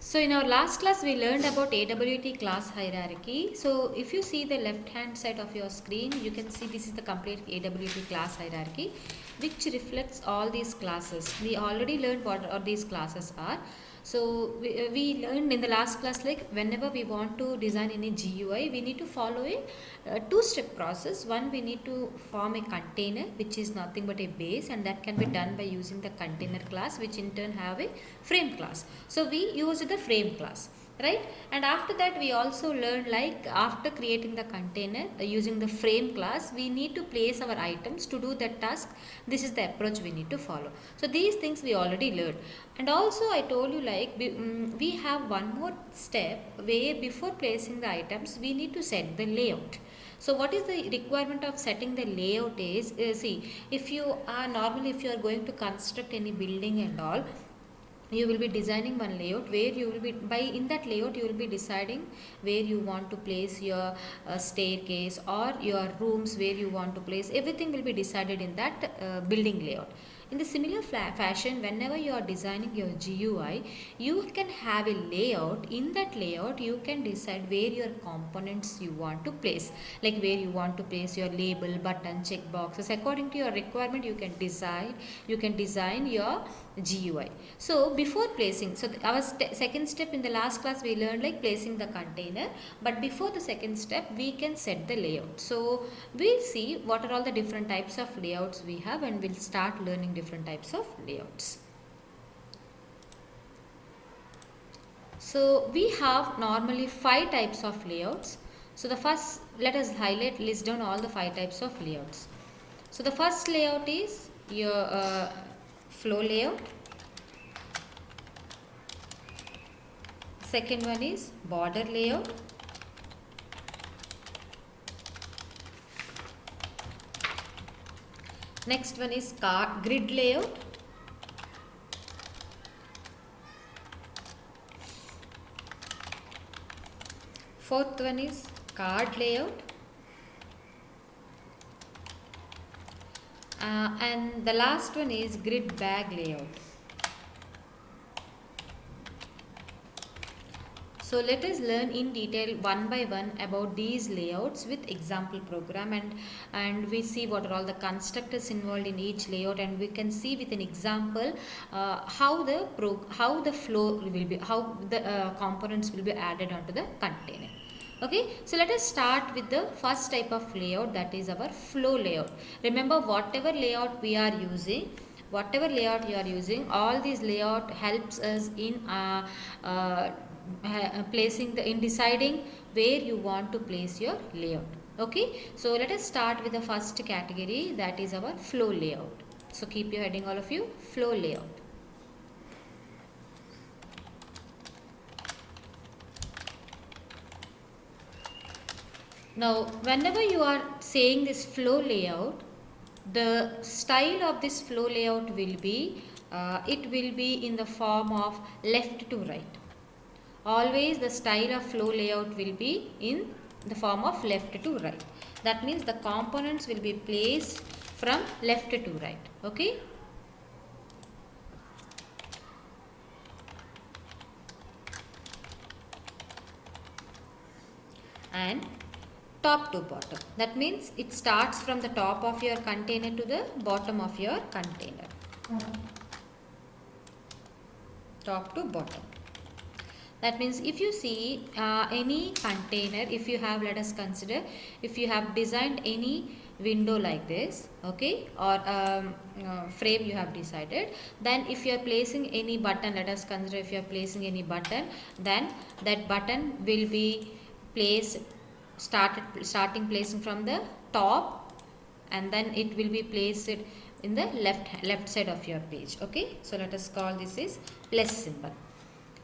So in our last class we learned about AWT class hierarchy. So if you see the left hand side of your screen, you can see this is the complete AWT class hierarchy which reflects all these classes. We already learned what all these classes are. So we learned in the last class, like whenever we want to design any GUI, we need to follow a two-step process. One, we need to form a container which is nothing but a base, and that can be done by using the container class, which in turn have a frame class. So we use the frame class, right? And after that we also learned, like after creating the container using the frame class, we need to place our items. To do that task, this is the approach we need to follow. So these things we already learned. And also I told you, like we have one more step where before placing the items we need to set the layout. So what is the requirement of setting the layout is, see, if you are normally, if you are going to construct any building and all, you will be designing one layout where you will be, by in that layout you will be deciding where you want to place your staircase or your rooms, where you want to place everything will be decided in that building layout. In the similar fashion, whenever you are designing your GUI, you can have a layout. In that layout you can decide where your components you want to place, like where you want to place your label, button, check boxes. According to your requirement you can decide, you can design your GUI. So before placing, so our second step in the last class we learned like placing the container, but before the second step we can set the layout. So we'll see what are all the different types of layouts we have, and we'll start learning different types of layouts. So we have normally 5 types of layouts. So the first, let us list down all the 5 types of layouts. So the first layout is your flow layout. Second one is border layout. Next one is grid layout. Fourth one is card layout. And the last one is grid bag layout. So let us learn in detail one by one about these layouts with example program, and we see what are all the constructors involved in each layout, and we can see with an example how the flow will be, how the components will be added onto the container. Okay, so let us start with the first type of layout, that is our flow layout. Remember, whatever layout we are using, all these layout helps us in placing in deciding where you want to place your layout. Okay, so let us start with the first category, that is our flow layout. So keep your heading, all of you, flow layout. Now whenever you are saying this flow layout, the style of this flow layout will be it will be in the form of left to right. Always the style of flow layout will be in the form of left to right. That means the components will be placed from left to right. Okay. And top to bottom. That means it starts from the top of your container to the bottom of your container. Top to bottom. That means if you see any container, if you have, let us consider, if you have designed any window like this, okay, or frame you have decided, then if you are placing any button, let us consider if you are placing any button, then that button will be placed, starting placing from the top, and then it will be placed in the left side of your page. Okay, so let us call this is plus symbol.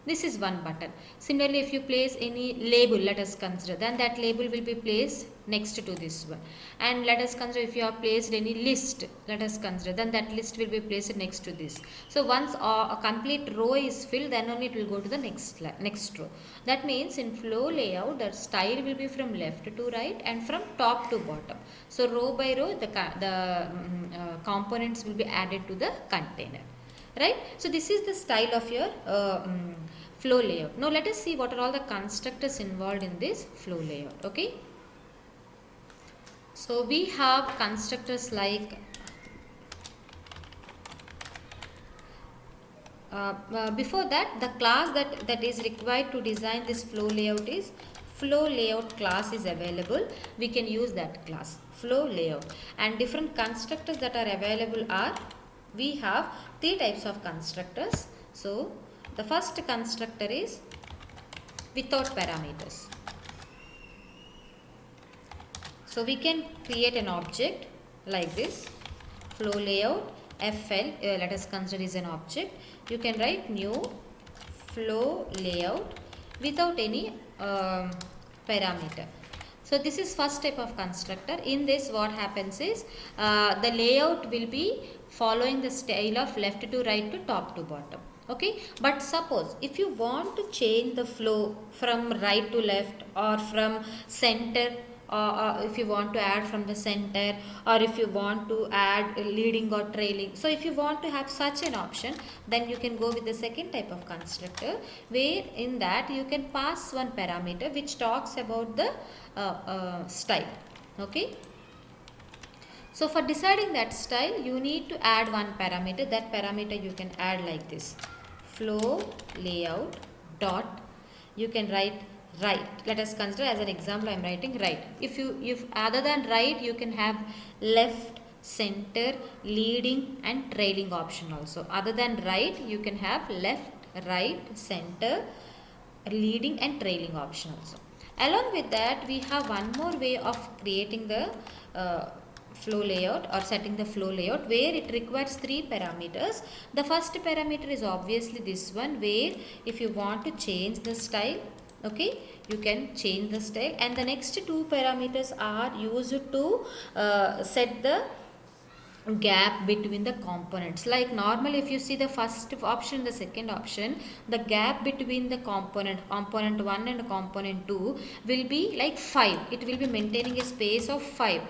This is one button. Similarly, if you place any label, let us consider, then that label will be placed next to this one. And let us consider if you have placed any list, let us consider, then that list will be placed next to this. So once a complete row is filled, then only it will go to the next row. That means in flow layout, the style will be from left to right and from top to bottom. So row by row, the components will be added to the container. Right? So this is the style of your flow layout. Now let us see what are all the constructors involved in this flow layout. Okay, so we have constructors like before that, the class that is required to design this flow layout is flow layout class is available. We can use that class flow layout, and different constructors that are available are, we have three types of constructors. So the first constructor is without parameters. So we can create an object like this, flow layout FL, let us consider is an object. You can write new flow layout without any parameter. So this is first type of constructor. In this, what happens is the layout will be following the style of left to right to top to bottom. Okay, but suppose if you want to change the flow from right to left or from center, if you want to add from the center, or if you want to add leading or trailing, so if you want to have such an option, then you can go with the second type of constructor, where in that you can pass one parameter which talks about the style. Okay, so for deciding that style, you need to add one parameter. That parameter you can add like this, flow layout dot, you can write right. Let us consider as an example I am writing right. If other than right, you can have left, center, leading and trailing option also. Other than right, you can have left, right, center, leading and trailing option also. Along with that, we have one more way of creating the flow layout or setting the flow layout, where it requires three parameters. The first parameter is obviously this one, where if you want to change the style, okay, you can change the style, and the next two parameters are used to set the gap between the components. Like normally, if you see the first option, the second option, the gap between the component 1 and component 2 will be like 5. It will be maintaining a space of 5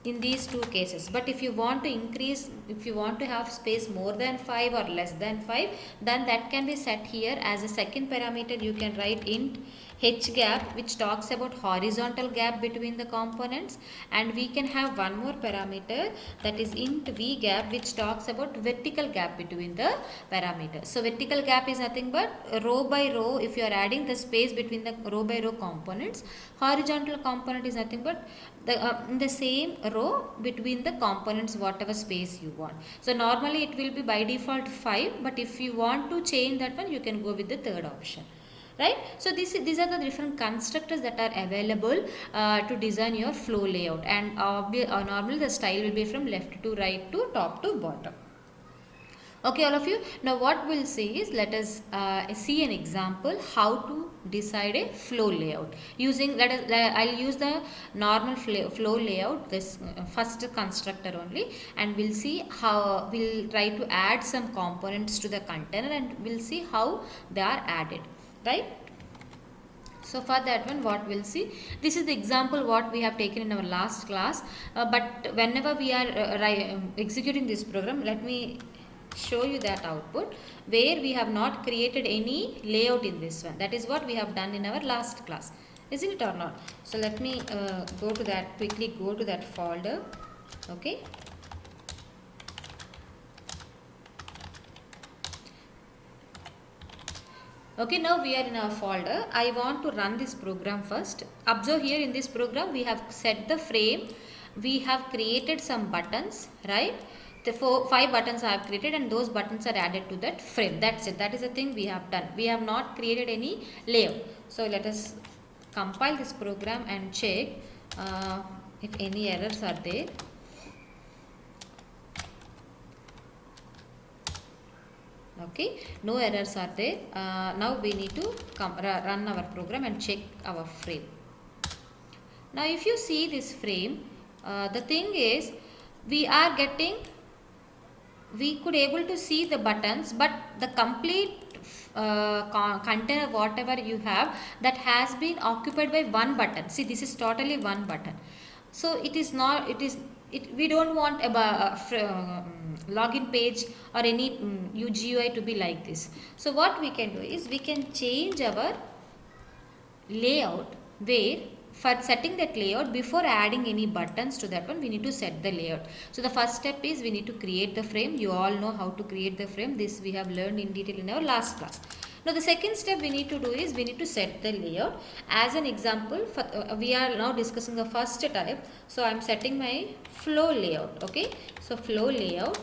in these two cases. But if you want to increase, if you want to have space more than 5 or less than 5, then that can be set here as a second parameter. You can write int h gap, which talks about horizontal gap between the components, and we can have one more parameter, that is int v gap, which talks about vertical gap between the parameters. So vertical gap is nothing but row by row. If you are adding the space between the row by row components, horizontal component is nothing but the same row between the components, whatever space you want. So normally it will be by default 5, but if you want to change that one, you can go with the third option. Right. So these are the different constructors that are available to design your flow layout, and normally the style will be from left to right to top to bottom. Okay, all of you. Now what we'll see is, let us see an example how to decide a flow layout using, I'll use the normal flow layout, this first constructor only, and we'll see how we'll try to add some components to the container, and we'll see how they are added. Right. So for that one, what we'll see, this is the example what we have taken in our last class, but whenever we are executing this program, let me show you that output where we have not created any layout in this one. That is what we have done in our last class, isn't it or not? So let me quickly go to that folder. Okay. Okay, now we are in our folder. I want to run this program first. Observe here, in this program we have set the frame. We have created some buttons, right? The 5 buttons I have created, and those buttons are added to that frame. That's it. That is the thing we have done. We have not created any layout. So let us compile this program and check if any errors are there. Okay, no errors are there. Now we need to run our program and check our frame. Now if you see this frame, the thing is, we could able to see the buttons, but the complete container whatever you have, that has been occupied by one button. See, this is totally one button. So it is not, we don't want login page or any UGUI to be like this. So what we can do is we can change our layout, where for setting that layout, before adding any buttons to that one, we need to set the layout. So the first step is we need to create the frame. You all know how to create the frame. This we have learned in detail in our last class. Now the second step we need to do is we need to set the layout. As an example, for, we are now discussing the first type. So I am setting my flow layout. Okay, so flow layout,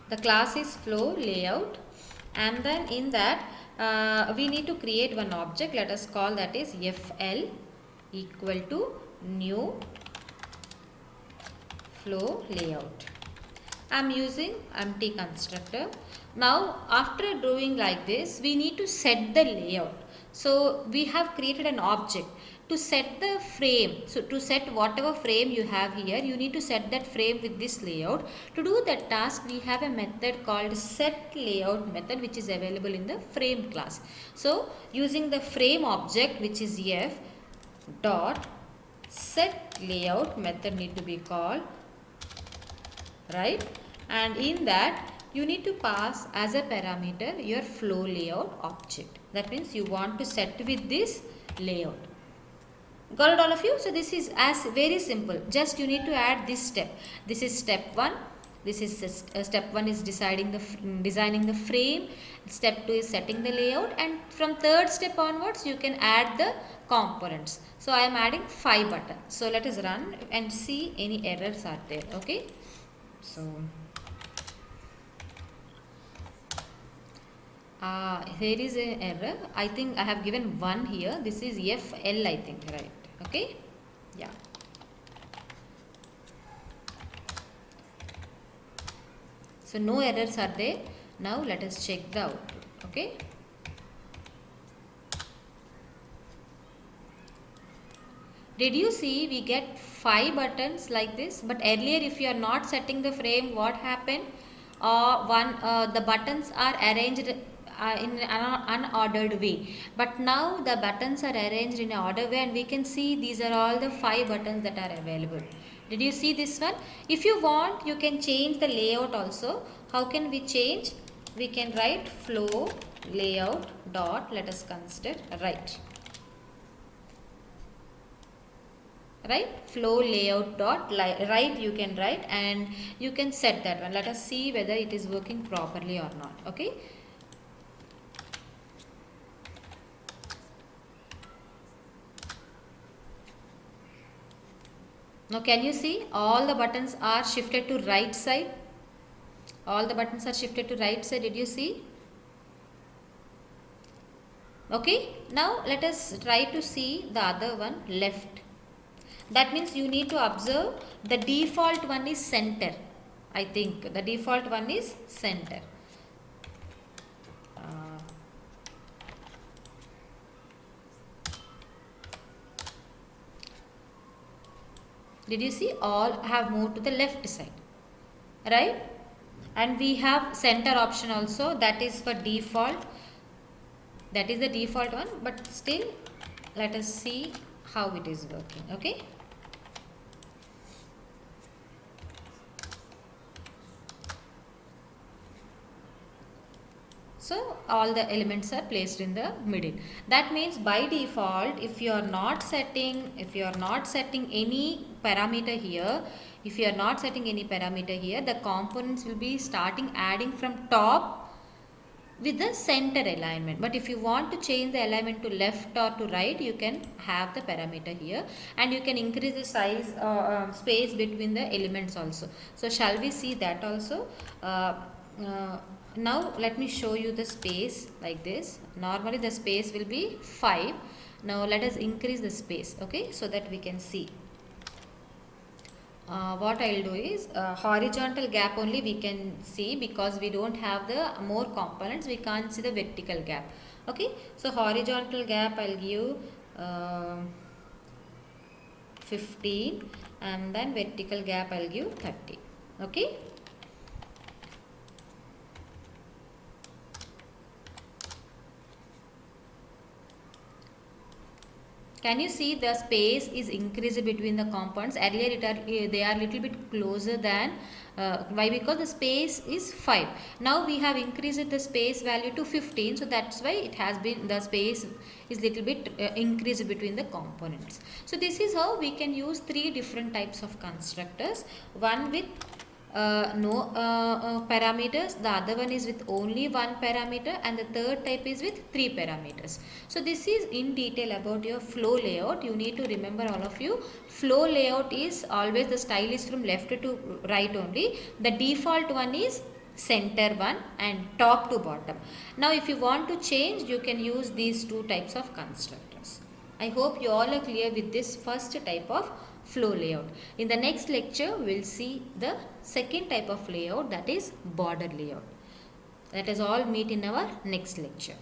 the class is flow layout, and then in that we need to create one object. Let us call that is FL equal to new flow layout. I am using empty constructor. Now after doing like this, we need to set the layout. So we have created an object to set the frame. So to set whatever frame you have here, you need to set that frame with this layout. To do that task, we have a method called set layout method, which is available in the frame class. So using the frame object, which is f dot set layout method need to be called, right? And in that you need to pass as a parameter your flow layout object. That means you want to set with this layout. Got it all of you? So this is as very simple. Just you need to add this step. This is step 1. This is step 1 is designing the frame. Step 2 is setting the layout, and from third step onwards you can add the components. So I am adding 5 buttons. So let us run and see any errors are there. Okay. So here is an error. I think I have given 1 here. This is FL, I think, right? Okay. Yeah. So no errors are there. Now let us check the output. Okay. Did you see we get 5 buttons like this? But earlier, if you are not setting the frame, what happened? The buttons are arranged in an unordered way. But now the buttons are arranged in an order way, and we can see these are all the 5 buttons that are available. Did you see this one? If you want, you can change the layout also. How can we change? We can write flow layout dot, let us consider, right. Right, flow layout dot right you can write, and you can set that one. Let us see whether it is working properly or not. Okay. Now can you see all the buttons are shifted to right side? All the buttons are shifted to right side. Did you see? Okay. Now let us try to see the other one, left. That means you need to observe the default one is center. I think the default one is center. Did you see? All have moved to the left side, right? And we have center option also. That is for default. That is the default one. But still, let us see how it is working. Okay. So all the elements are placed in the middle. That means by default, if you are not setting any parameter here, the components will be starting adding from top with the center alignment. But if you want to change the alignment to left or to right, you can have the parameter here, and you can increase the size space between the elements also. So shall we see that also? Now let me show you the space like this. Normally the space will be 5. Now let us increase the space, okay, so that we can see. What I will do is horizontal gap only we can see, because we don't have the more components, we can't see the vertical gap. Okay, so horizontal gap I will give 15, and then vertical gap I will give 30. Okay. Can you see the space is increased between the components? Earlier they are little bit closer than why? Because the space is 5. Now we have increased the space value to 15, so that's why it has been, the space is little bit increased between the components. So this is how we can use 3 different types of constructors. One with no parameters, the other one is with only one parameter, and the third type is with 3 parameters. So this is in detail about your flow layout. You need to remember, all of you, flow layout is always, the style is from left to right only. The default one is center one and top to bottom. Now if you want to change, you can use these 2 types of constructors. I hope you all are clear with this first type of flow layout. In the next lecture, we'll see the second type of layout, that is border layout. Let us all meet in our next lecture.